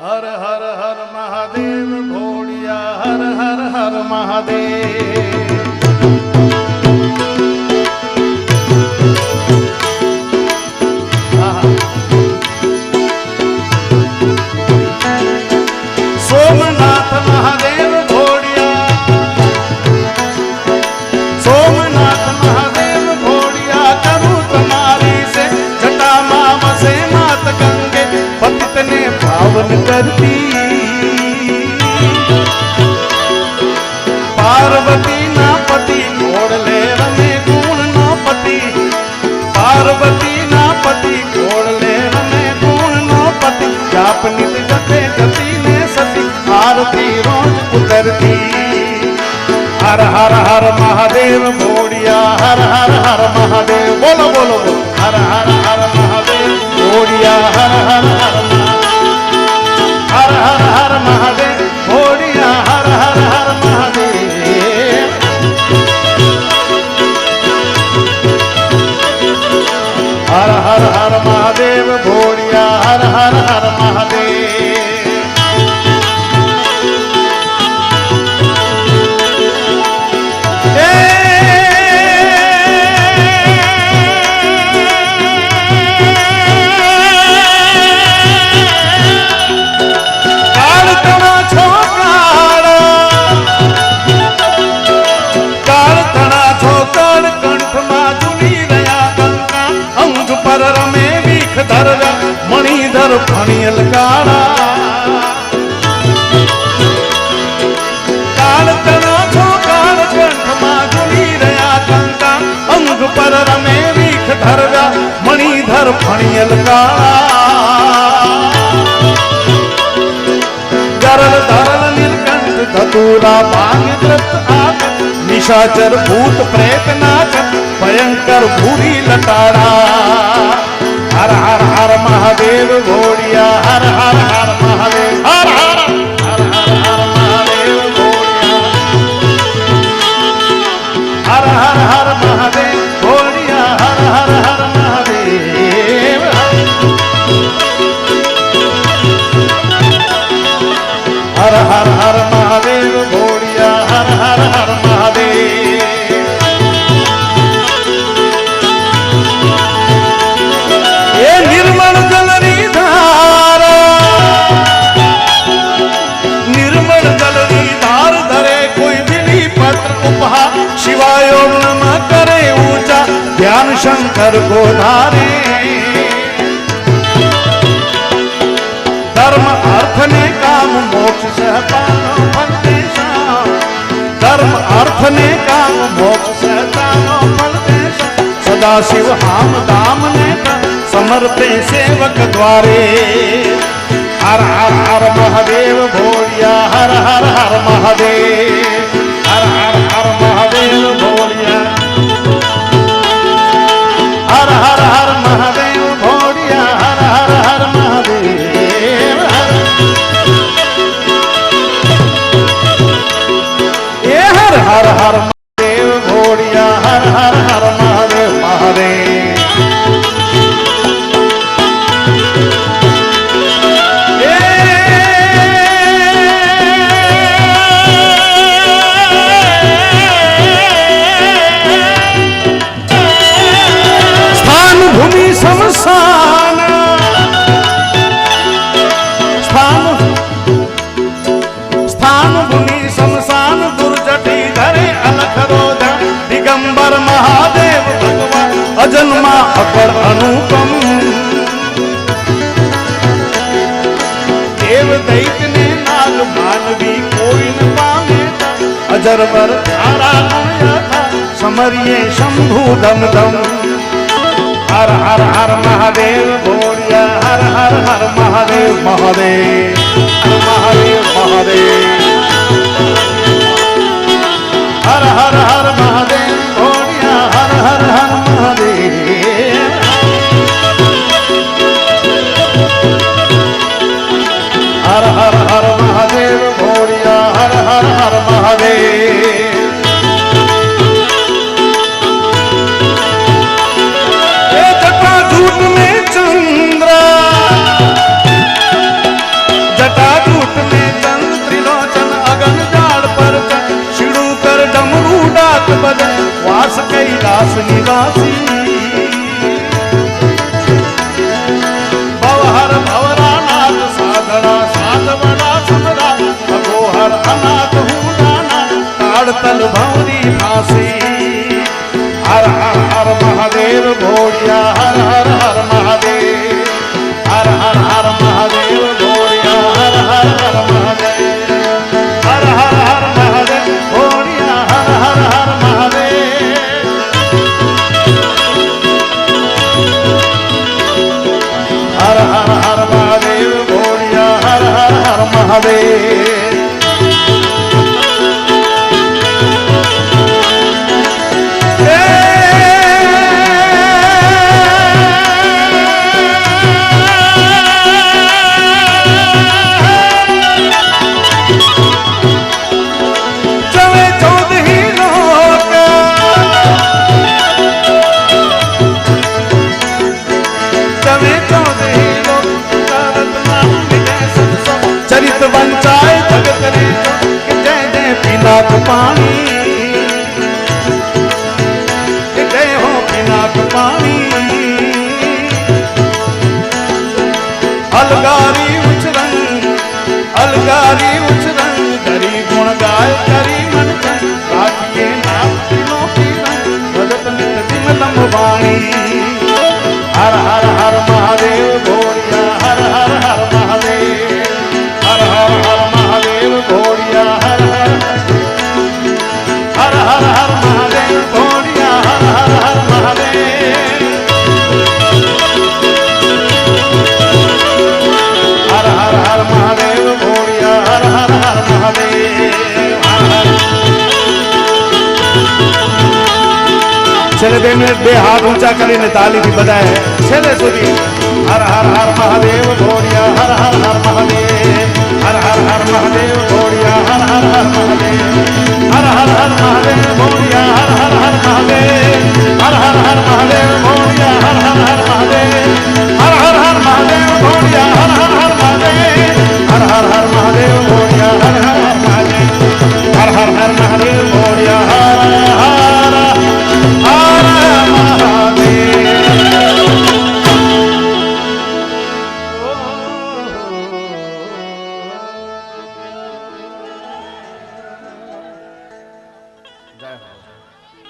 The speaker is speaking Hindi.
हर हर हर महादेव भोड़िया हर हर हर महादेव। सोमनाथ महादेव भोड़िया, सोमनाथ महादेव भोड़िया, करूं तुम्हारी से जटा माम से मात गंगे, पतित ने पावन करती। पार्वती ना पति कोड़ ले रमे गुण ना पति, पार्वती ना पति कोड़ ले रमे गुण ना पति, जाप नित जपे गति ने सती, आरती रोज उतरती। हर हर हर महादेव भोड़िया हर हर हर महादेव, बोलो बोलो बोलो हर हर हर महादेव भोड़िया हर हर हर हर हर हर महादेव भोड़िया हर हर हर महादेव। हर हर हर महादेव भोड़िया हर हर हर महादेव। मणिधर फणियल काड़ा काल तना छो काल कंठ माधुरी रया कंका, अंग पर रमे वीख धरव्या मणिधर फणियल काड़ा। गरल धरल नीलकंठ धतूरा बांग कृत आग, निशाचर भूत प्रेत नाच भयंकर भूरी लटाड़ा। हर हर हर महादेव भोड़िया हर हर हर महादेव, हर हर हर हर हर महादेव भोड़िया हर हर हर महादेव भोड़िया हर हर हर महादेव। हर हर हर महादेव भोड़िया हर हर हर महादेव। निर्मल जलरी धारा, निर्मल जलरी धार धरे कोई बिली पत्र उपहार, शिवाय ओम नमः करे ऊंचा ध्यान शंकर को धारे। धर्म अर्थ ने काम मोक्ष सह पानो फल देशा, धर्म अर्थ ने काम मोक्ष सह पानो फल देशा, सदा शिव हाम दाम ने समर्पे सेवक द्वारे। हर हर हर महादेव भोड़िया हर हर हर महादेव, हर हर हर महादेव भोड़िया हर हर हर महादेव भोड़िया हर हर हर महादेव। ये हर हर हर महादेव भोड़िया हर हर हर महादेव महादेव। शमशान स्थान, स्थान भूमि शमशान दुर्जटी धरे अलख रोध, दिगंबर महादेव भगवान अजन्मा अपर अनुपम। देव दैत्य ने नाग मानवी कोई न पावे, अजरवर धारा था समरिये शंभु दम दम। हर हर हर महादेव भोड़िया हर हर हर महादेव महादेव, महादेव महादेव। हर हर हर महादेव भोड़िया हर हर हर महादेव। हर हर हर महादेव भोड़िया हर हर हर महादेव। जटा वास कैलास निवासी भवहर भवरानाथ साधना साधवना समरा अगोहर अनाथ हूँ दाना ताड़तल भौरी फांसी हर हर हर महादेव भोरिया हर हर हर महादेव हर हर हर महादेव भोरिया हर हर हर महादेव हर हर हर महादेव भोरिया हर हर हर महादेव हर हर हर महादेव भोरिया हर हर हर महादेव चरित वंचाए जगत रे जय जय पिनाक पानी जय हो पिनाक पानी अलगारी उचरंग करी गुण गाय करी मन राखिए नाम तीनों की रंग भगत नित विमलम वाणी हर हर हर महादेव भोरिया हर हर हर महादेव हर हर हर महादेव भोरिया हर हर हर हर हर महादेव भोरिया हर हर हर महादेव हर हर हर महादेव भोरिया हर हर हर महादेव छेले 2 मिनट 2 हाथ ऊंचा કરીને તાલીથી બધાએ છેલ્લે સુધી હર હર